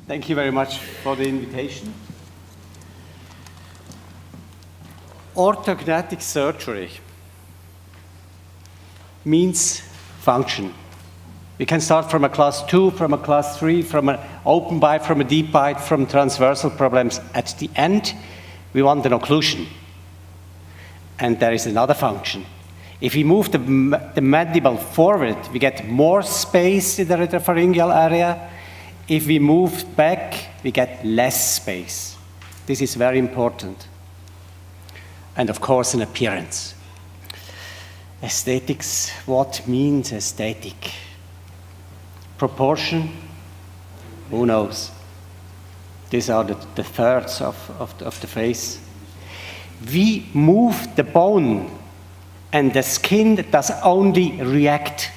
Thank you very much for the invitation. Orthognathic surgery means function. We can start from a class 2, from a class 3, from an open bite, from a deep bite, from transversal problems. At the end, we want an occlusion. And there is another function. If we move the mandible forward, we get more space in the retropharyngeal area. If we move back, we get less space. This is very important. And of course, an appearance. Aesthetics, what means aesthetic? Proportion, who knows? These are the thirds of the face. We move the bone, and the skin does only react.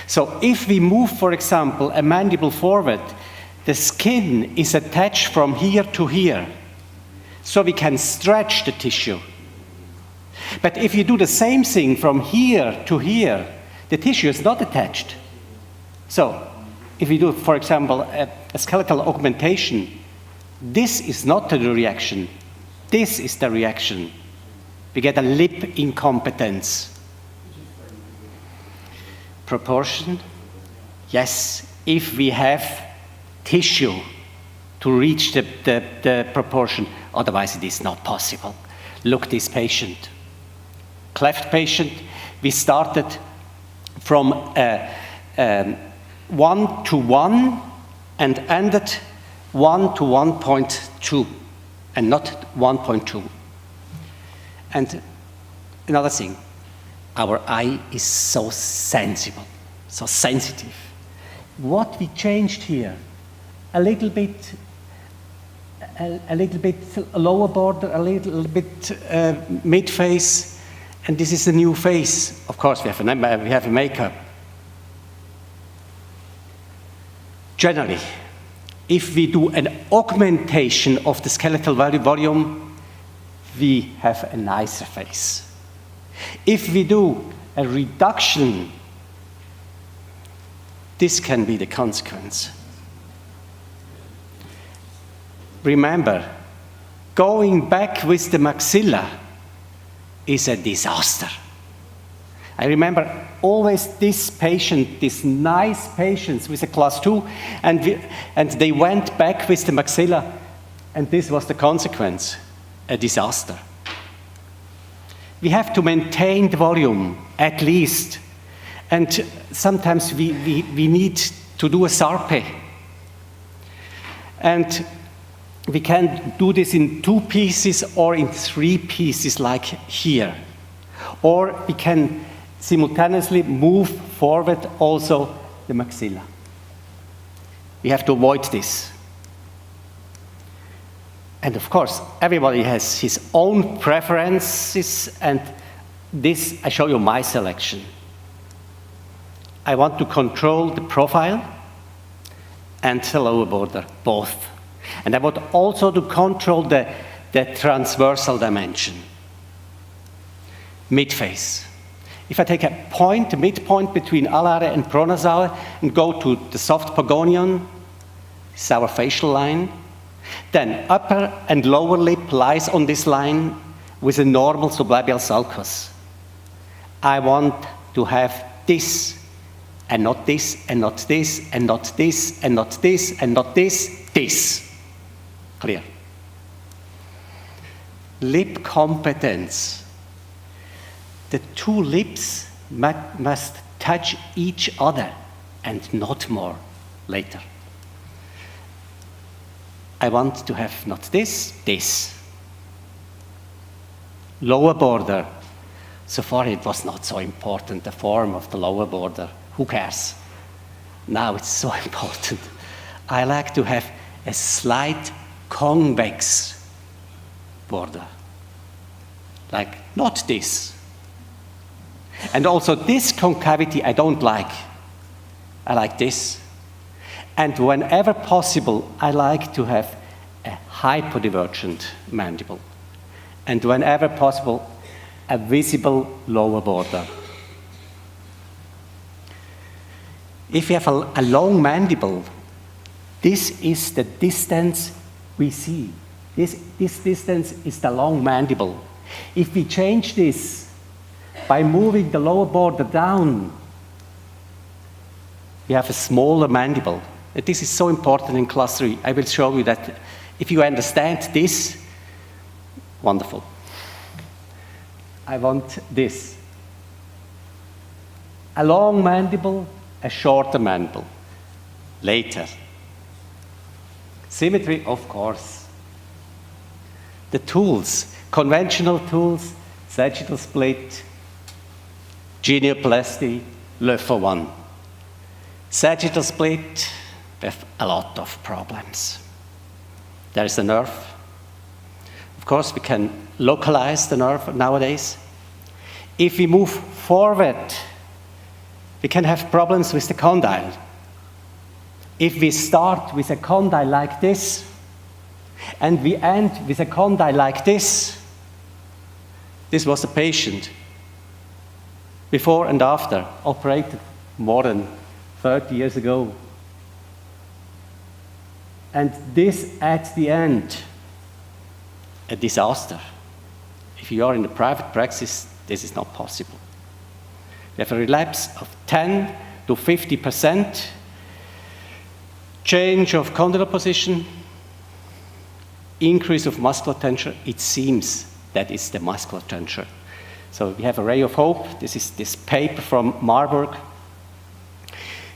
So if we move, for example, a mandible forward, the skin is attached from here to here, so we can stretch the tissue. But if you do the same thing from here to here, the tissue is not attached. So if we do, for example, a skeletal augmentation, this is not the reaction. This is the reaction. We get a lip incompetence. Proportion? Yes, if we have tissue to reach the proportion, otherwise it is not possible. Look this patient. Cleft patient, we started from 1 to 1 and ended 1 to 1.2 and not 1.2. And another thing, our eye is so sensible, so sensitive. What we changed here, a little bit lower border, a little bit mid-face, and this is the new face. Of course, we have a makeup. Generally, if we do an augmentation of the skeletal volume, we have a nicer face. If we do a reduction, this can be the consequence. Remember, going back with the maxilla is a disaster. I remember always this patient, these nice patients with a class 2, and they went back with the maxilla, and this was the consequence, a disaster. We have to maintain the volume, at least, and sometimes we need to do a SARPE. And we can do this in 2 pieces or in 3 pieces like here. Or we can simultaneously move forward also the maxilla. We have to avoid this. And of course, everybody has his own preferences, and this, I show you my selection. I want to control the profile and the lower border, both. And I want also to control the transversal dimension. Mid-face. If I take a point, a midpoint between alare and pronasal and go to the soft pogonion, this is our facial line, then upper and lower lip lies on this line with a normal sublabial sulcus. I want to have this, and not this, and not this, and not this, and not this, and not this, this. Clear? Lip competence. The 2 lips must touch each other and not more later. I want to have not this, this. Lower border. So far it was not so important, the form of the lower border. Who cares? Now it's so important. I like to have a slight convex border. Like not this. And also this concavity I don't like. I like this. And whenever possible, I like to have a hypodivergent mandible. And whenever possible, a visible lower border. If you have a long mandible, This is the distance we see. This distance is the long mandible. If we change this by moving the lower border down, we have a smaller mandible. And this is so important in class 3. I will show you that if you understand this, wonderful. I want this. A long mandible, a shorter mandible. Later. Symmetry, of course. The tools, conventional tools, sagittal split, genioplasty, Le for 1. Sagittal split, we have a lot of problems. There is a nerve. Of course, we can localize the nerve nowadays. If we move forward, we can have problems with the condyle. If we start with a condyle like this, and we end with a condyle like this was a patient, before and after, operated more than 30 years ago. And this, at the end, a disaster. If you are in a private practice, this is not possible. We have a relapse of 10 to 50%, change of condylar position, increase of muscular tension. It seems that it's the muscular tension. So we have a ray of hope. This is this paper from Marburg.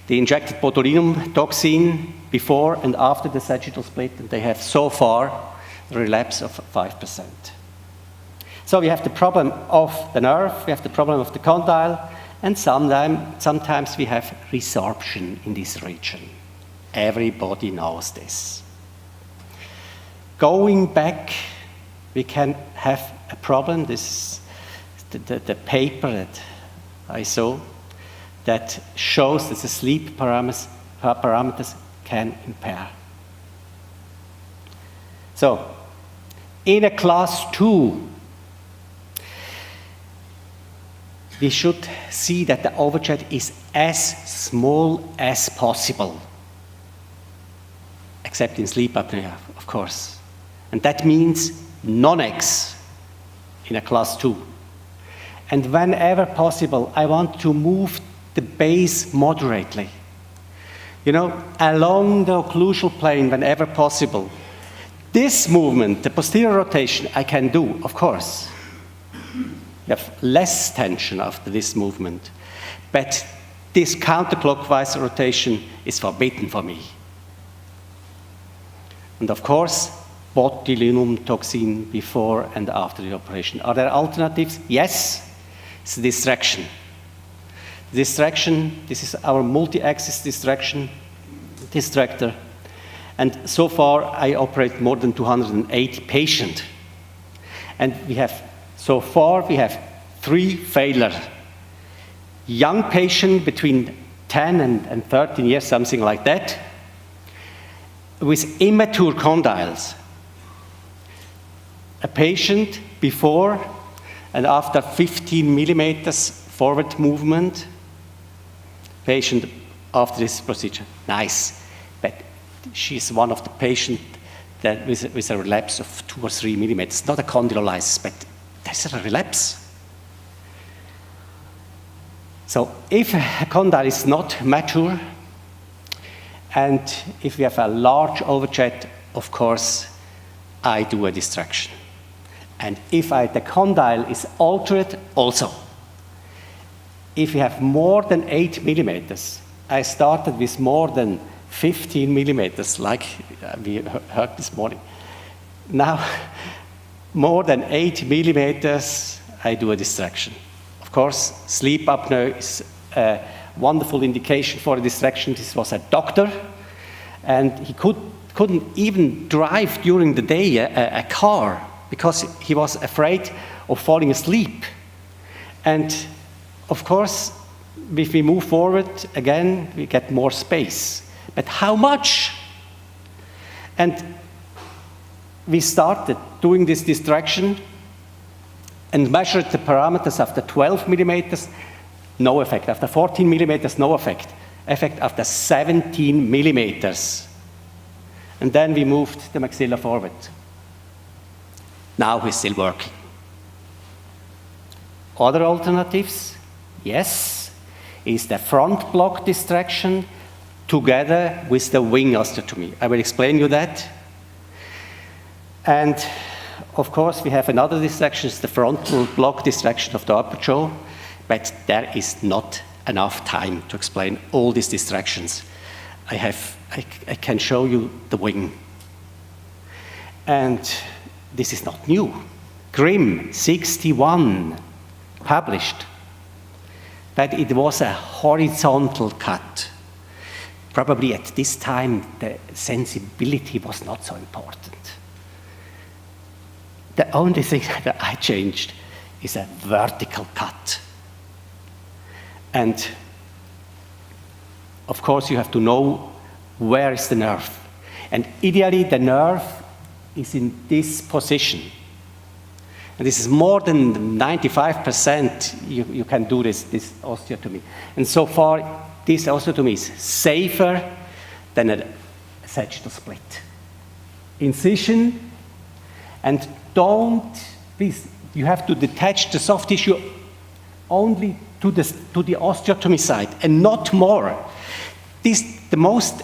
They injected botulinum toxin before and after the sagittal split, and they have so far a relapse of 5%. So we have the problem of the nerve, we have the problem of the condyle, and sometimes we have resorption in this region. Everybody knows this. Going back, we can have a problem. This is the paper that I saw that shows that the sleep parameters can impair. So, in a class 2, we should see that the overjet is as small as possible, except in sleep apnea, of course. And that means non-X in a class 2. And whenever possible, I want to move the base moderately. You know, along the occlusal plane whenever possible. This movement, the posterior rotation, I can do, of course. You have less tension after this movement. But this counterclockwise rotation is forbidden for me. And of course, botulinum toxin before and after the operation. Are there alternatives? Yes. It's a distraction. Distraction, this is our multi-axis distractor. And so far, I operate more than 280 patients. And so far, we have 3 failures. Young patient between 10 and 13 years, something like that, with immature condyles. A patient before and after 15 millimeters forward movement. Patient after this procedure, nice. But she's one of the patients that with a relapse of 2 or 3 millimeters, not a condylolysis, but there's a relapse. So if a condyle is not mature, and if we have a large overjet, of course, I do a distraction. And if the condyle is altered, also. If we have more than 8 millimeters, I started with more than 15 millimeters, like we heard this morning. Now, more than 8 millimeters, I do a distraction. Of course, sleep apnea is a wonderful indication for a distraction. This was a doctor, and he couldn't even drive during the day a car because he was afraid of falling asleep. And of course, if we move forward again, we get more space. But how much? And we started doing this distraction and measured the parameters after 12 millimeters, no effect. After 14 millimeters, no effect. Effect after 17 millimeters. And then we moved the maxilla forward. Now we're still working. Other alternatives, yes, is the front block distraction together with the wing osteotomy. I will explain you that. And of course, we have another distraction, it's the frontal block distraction of the upper jaw, but there is not enough time to explain all these distractions. I can show you the wing. And this is not new. Grimm, 61, published. But it was a horizontal cut. Probably at this time, the sensibility was not so important. The only thing that I changed is a vertical cut. And of course, you have to know where is the nerve. And ideally, the nerve is in this position. And this is more than 95% you can do this osteotomy. And so far, this osteotomy is safer than a sagittal split. Incision, and please, you have to detach the soft tissue only to the osteotomy site and not more. The most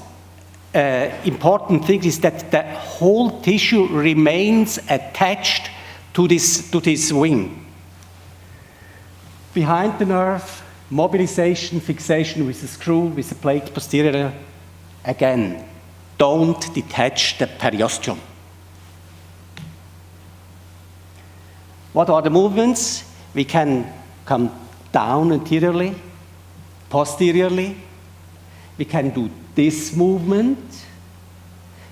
important thing is that the whole tissue remains attached to this wing. Behind the nerve, mobilization, fixation with a screw, with a plate posterior. Again, don't detach the periosteum. What are the movements? We can come down anteriorly, posteriorly. We can do this movement.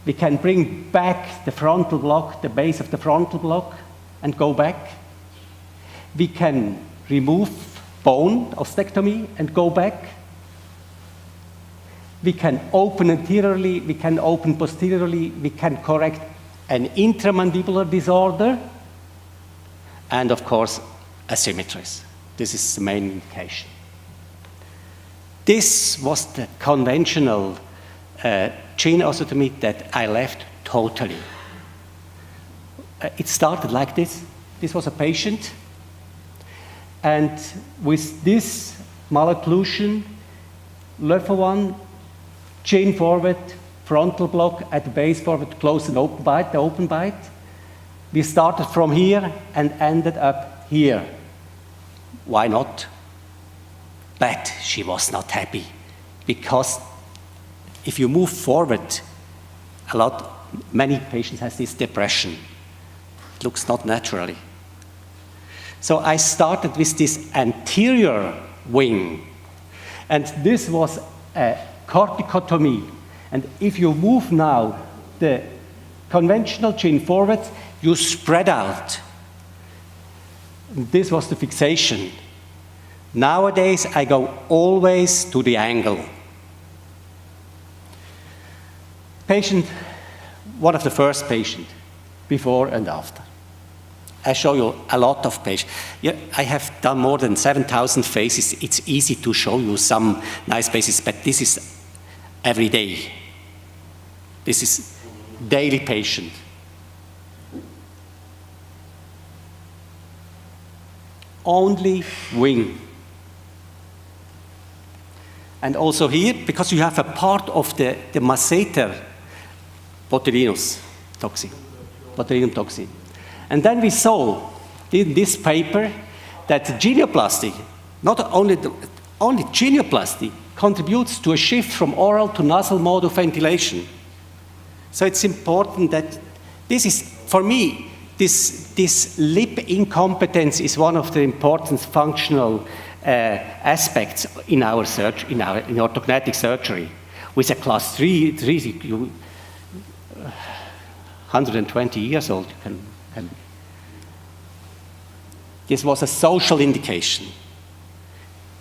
We can bring back the frontal block, the base of the frontal block, and go back. We can remove bone, ostectomy, and go back. We can open anteriorly, we can open posteriorly, we can correct an intramandibular disorder, and of course, asymmetries. This is the main indication. This was the conventional chin osteotomy that I left totally. It started like this. This was a patient, and with this malocclusion, LEFO1, chin forward, frontal block at the base forward, close and open bite, the open bite. We started from here and ended up here. Why not? But she was not happy, because if you move forward many patients have this depression. It looks not naturally. So I started with this anterior wing, and this was a corticotomy. And if you move now the conventional chin forward, you spread out. This was the fixation. Nowadays, I go always to the angle. Patient, one of the first patients, before and after. I show you a lot of patients. Yeah, I have done more than 7,000 faces. It's easy to show you some nice faces, but this is every day. This is daily patient. Only wing. And also here, because you have a part of the masseter botulinum toxin. And then we saw in this paper that genioplasty, not only genioplasty, contributes to a shift from oral to nasal mode of ventilation. So it's important that this is, for me, this lip incompetence is one of the important functional aspects in our in orthognathic surgery. With a class 3, 120 years old, you can. This was a social indication.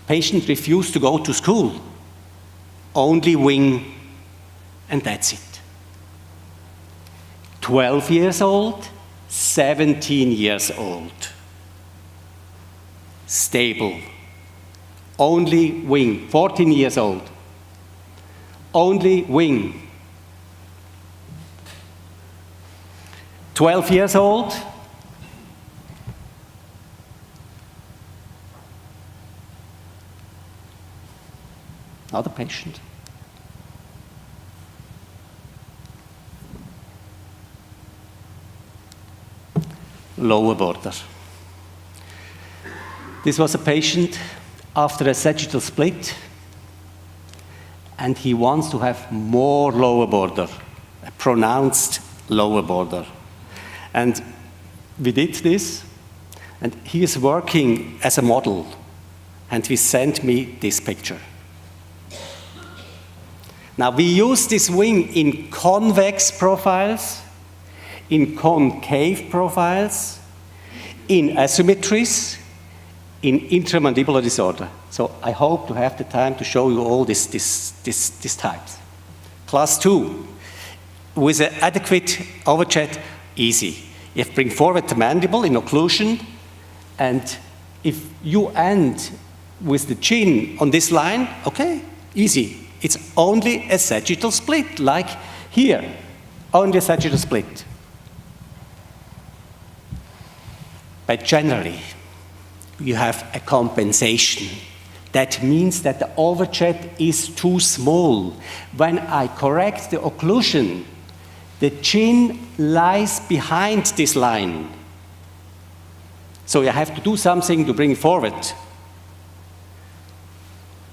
Patient refused to go to school. Only wing, and that's it. 12 years old, 17 years old. Stable. Only wing, 14 years old. Only wing. 12 years old. Another patient. Lower border. This was a patient after a sagittal split, and he wants to have more lower border, a pronounced lower border. And we did this, and he is working as a model, and he sent me this picture. Now, we use this wing in convex profiles, in concave profiles, in asymmetries, in intramandibular disorder. So I hope to have the time to show you all these types. Class 2, with an adequate overjet, easy. You have to bring forward the mandible in occlusion, and if you end with the chin on this line, okay, easy. It's only a sagittal split, like here, only a sagittal split. But generally, you have a compensation. That means that the overjet is too small. When I correct the occlusion, the chin lies behind this line. So you have to do something to bring it forward.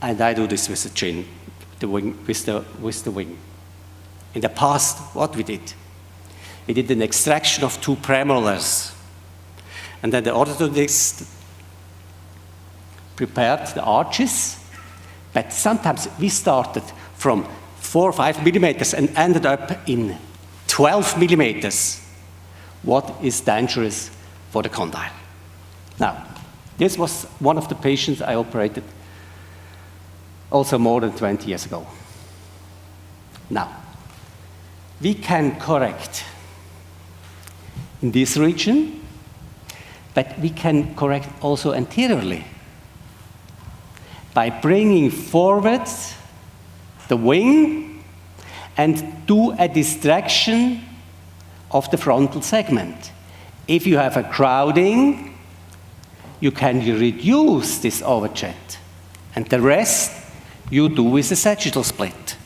And I do this with the chin, the wing, with the wing. In the past, what we did? We did an extraction of 2 premolars. And then the orthodontist prepared the arches, but sometimes we started from 4 or 5 millimeters and ended up in 12 millimeters. What is dangerous for the condyle? Now, this was one of the patients I operated also more than 20 years ago. Now, we can correct in this region, but we can correct also anteriorly by bringing forward the wing and do a distraction of the frontal segment. If you have a crowding, you can reduce this overjet, and the rest you do with a sagittal split.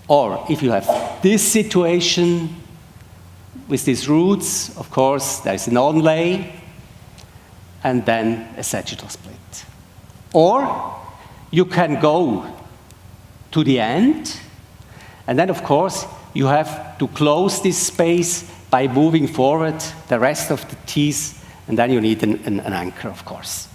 Or if you have this situation with these roots, of course, there is an onlay and then a sagittal split. Or you can go to the end, and then, of course, you have to close this space by moving forward the rest of the teeth, and then you need an anchor, of course.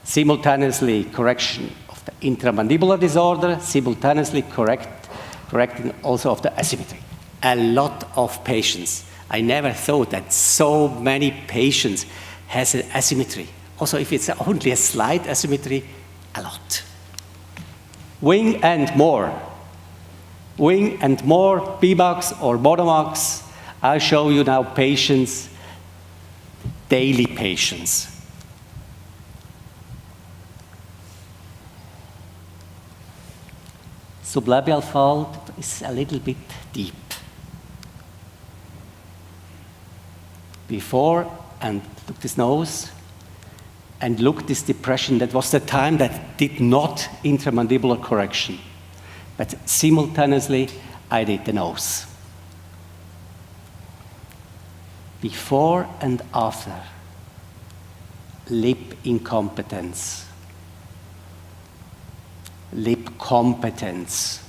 Simultaneously correction of the intramandibular disorder, simultaneously correcting also of the asymmetry. A lot of patients. I never thought that so many patients has an asymmetry. Also, if it's only a slight asymmetry, a lot. Wing and more. Wing and more, BMAX or monomax. I'll show you now patients, daily patients. Sublabial fold is a little bit deep. Before, and look this nose, and look this depression. That was the time that did not intramandibular correction. But simultaneously, I did the nose. Before and after, lip incompetence. Lip competence.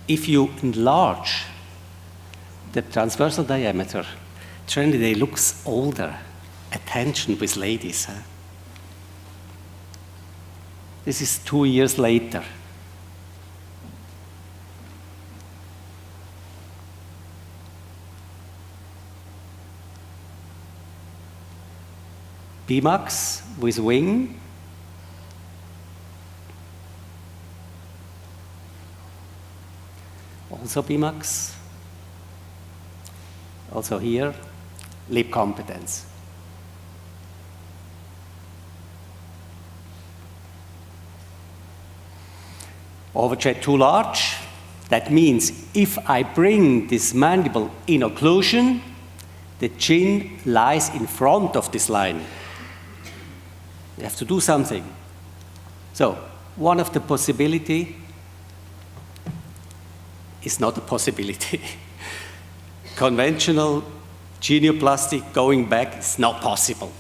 If you enlarge the transversal diameter, generally it looks older. Attention with ladies. Huh? This is 2 years later. BMAX with wing. Also BMAX. Also here, lip competence. Overjet too large. That means if I bring this mandible in occlusion, the chin lies in front of this line. You have to do something. So, one of the possibility is not a possibility. Conventional genioplasty going back is not possible.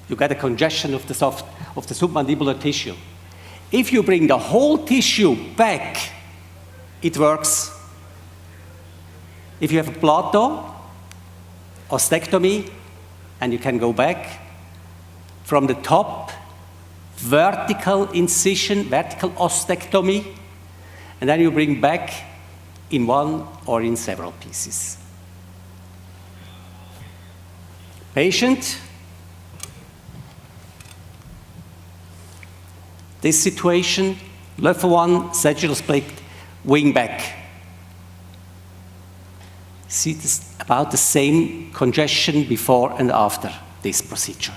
You get a congestion of the submandibular tissue. If you bring the whole tissue back, it works. If you have a plateau, ostectomy, and you can go back from the top, vertical incision, vertical ostectomy, and then you bring back in one or in several pieces. Patient. This situation, level 1, sagittal split, wing back. See, this about the same congestion before and after this procedure.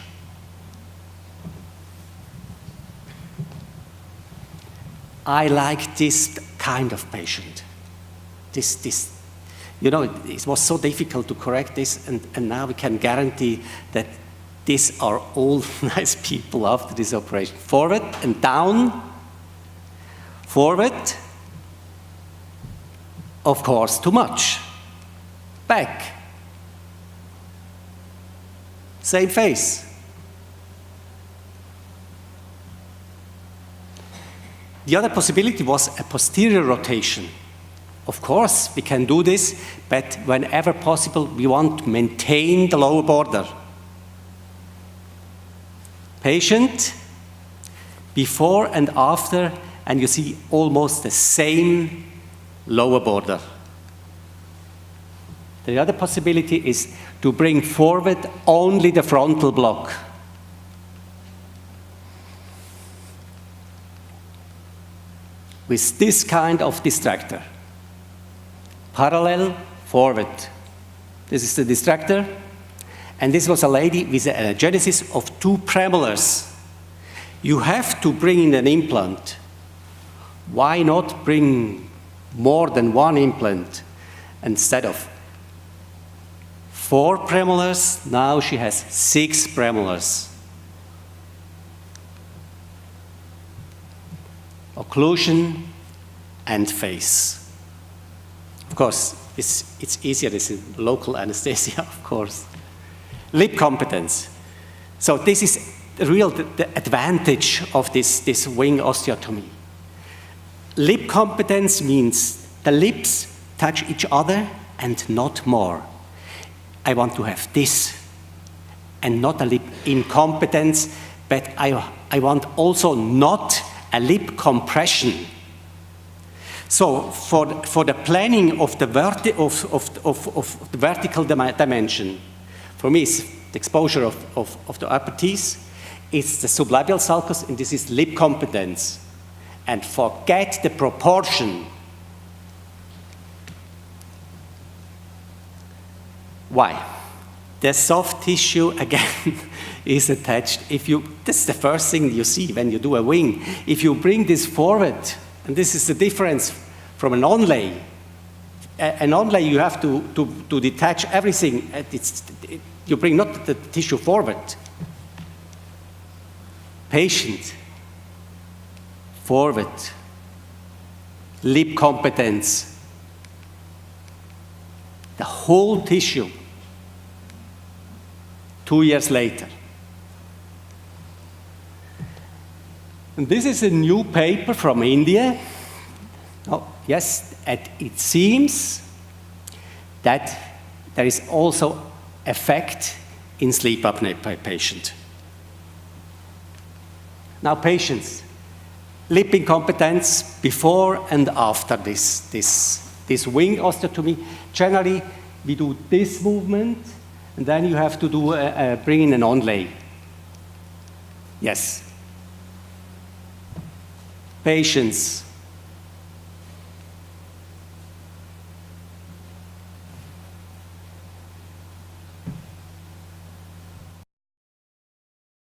I like this kind of patient. You know, it was so difficult to correct this, and now we can guarantee that these are all nice people after this operation. Forward and down. Forward. Of course, too much. Back. Same face. The other possibility was a posterior rotation. Of course, we can do this, but whenever possible, we want to maintain the lower border. Patient, before and after, and you see almost the same lower border. The other possibility is to bring forward only the frontal block. With this kind of distractor. Parallel, forward. This is the distractor. And this was a lady with a genesis of 2 premolars. You have to bring in an implant. Why not bring more than 1 implant instead of 4 premolars? Now she has 6 premolars. Occlusion and face. Of course, it's easier. This is local anesthesia, of course. Lip competence. So this is the advantage of this wing osteotomy. Lip competence means the lips touch each other and not more. I want to have this and not a lip incompetence, but I want also not a lip compression. So for the planning of the vertical dimension, for me, it's the exposure of the upper teeth, it's the sublabial sulcus, and this is lip competence. And forget the proportion. Why? The soft tissue, again, is attached. This is the first thing you see when you do a wing. If you bring this forward, and this is the difference from an onlay. An onlay, you have to detach everything. You bring not the tissue forward. Patient, forward, lip competence, the whole tissue, 2 years later. And this is a new paper from India. Oh, yes, it seems that there is also effect in sleep apnea patient. Now, patients, lip incompetence before and after this wing osteotomy. Generally, we do this movement, and then you have to do bring in an onlay. Yes. Patients,